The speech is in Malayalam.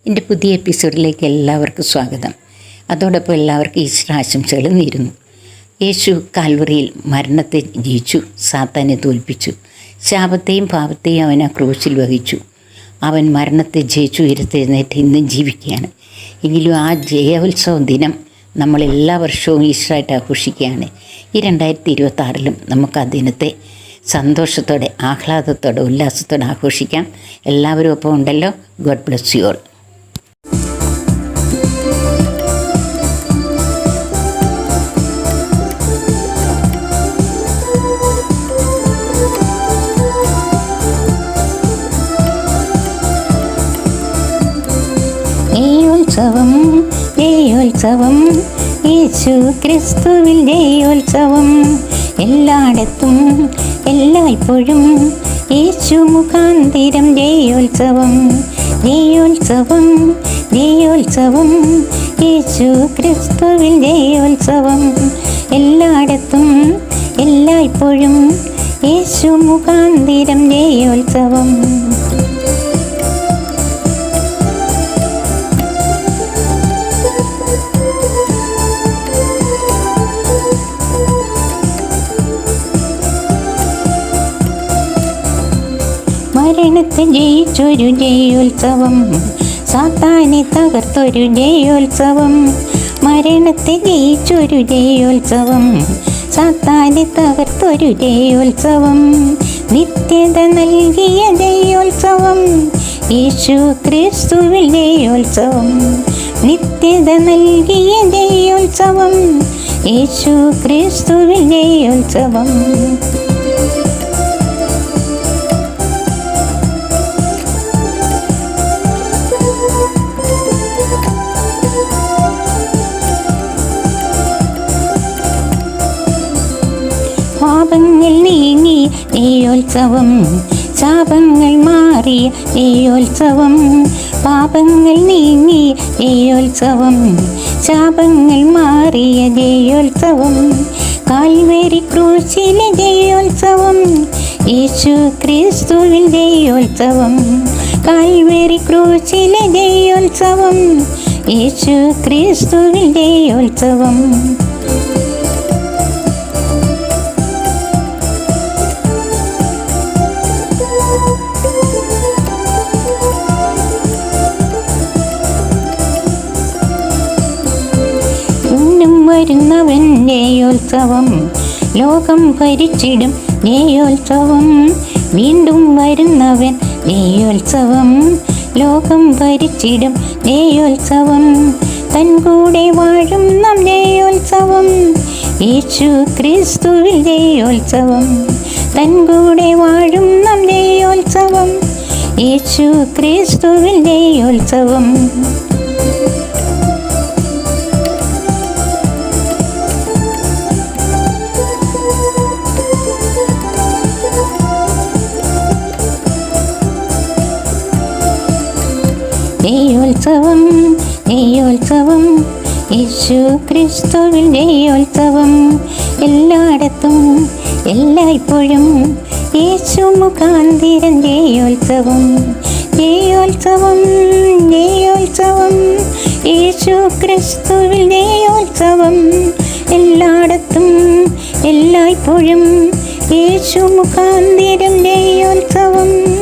എൻ്റെ പുതിയ എപ്പിസോഡിലേക്ക് എല്ലാവർക്കും സ്വാഗതം. അതോടൊപ്പം എല്ലാവർക്കും ഈസ്റ്റർ ആശംസകൾ നേരുന്നു. യേശു കാൽവറിയിൽ മരണത്തെ ജയിച്ചു, സാത്താനെ തോൽപ്പിച്ചു. ശാപത്തെയും പാപത്തെയും അവൻ ആ ക്രൂശിൽ വഹിച്ചു. അവൻ മരണത്തെ ജയിച്ചു ഉയർത്തെഴുന്നേറ്റ് ഇന്നും ജീവിക്കുകയാണ്. എങ്കിലും ആ ജയോത്സവ ദിനം നമ്മളെല്ലാ വർഷവും ഈസ്റ്ററായിട്ട് ആഘോഷിക്കുകയാണ്. ഈ 2026 നമുക്ക് ആ ദിനത്തെ സന്തോഷത്തോടെ, ആഹ്ലാദത്തോടെ, ഉല്ലാസത്തോടെ ആഘോഷിക്കാം. എല്ലാവരും ഒപ്പം ഉണ്ടല്ലോ. God bless you all. ജയോത്സവം ജയോത്സവം, യേശു ക്രിസ്തുവിൽ ജയോത്സവം. എല്ലായിടത്തും എല്ലായ്പ്പോഴും യേശു മുഖാന്തിരം ജയോത്സവം. ജയോത്സവം ജയോത്സവം, യേശു ക്രിസ്തുവിൽ ജയോത്സവം. എല്ലായിടത്തും എല്ലായ്പ്പോഴും യേശു മുഖാന്തിരം ജയോത്സവം. മരണത്തെ ജയിച്ചൊരു ജയോത്സവം, സാത്താനെ തകർത്തൊരു ജയോത്സവം. മരണത്തെ ജയിച്ചൊരു ജയോത്സവം, സാത്താനെ തകർത്തൊരു ജയോത്സവം. നിത്യത നൽകിയ ജയോത്സവം, യേശു ക്രിസ്തുവിൽ ജയോത്സവം. നിത്യത നൽകിയ ജയോത്സവം, യേശു ക്രിസ്തുവിൽ ജയോത്സവം. പാപങ്ങൾ നീങ്ങി ജയോത്സവം, ശാപങ്ങൾ മാറിയ ജയോത്സവം. പാപങ്ങൾ നീങ്ങി ജയോത്സവം, ശാപങ്ങൾ മാറിയ ജയോത്സവം. കാൽവരി ക്രൂശിലെ ജയോത്സവം, യേശു ക്രിസ്തുവിൽ ജയോത്സവം. കാൽവരി ക്രൂശിലെ ജയോത്സവം, യേശു ക്രിസ്തുവിൽ ജയോത്സവം. വരുന്നവൻ ജയോത്സവം, ലോകം ഭരിച്ചിടും ജയോത്സവം. വീണ്ടും വരുന്നവൻ ജയോത്സവം, ലോകം ഭരിച്ചിടും ജയോത്സവം. തൻ കൂടെ വാഴും നാം ജയോത്സവം, യേശു ക്രിസ്തുവിൽ ജയോത്സവം. തൻ കൂടെ വാഴും നാം ജയോത്സവം, യേശു ക്രിസ്തുവിൽ ജയോത്സവം. ജയോത്സവം ജയോത്സവം, യേശു ക്രിസ്തുവിൽ ജയോത്സവം. എല്ലായിടത്തും എല്ലായ്പ്പോഴും യേശു മുഖാന്തിരം ജയോത്സവം. ജയോത്സവം ജയോത്സവം, യേശു ക്രിസ്തുവിൽ ജയോത്സവം. എല്ലായിടത്തും എല്ലായ്പ്പോഴും യേശു മുഖാന്തിരം ജയോത്സവം.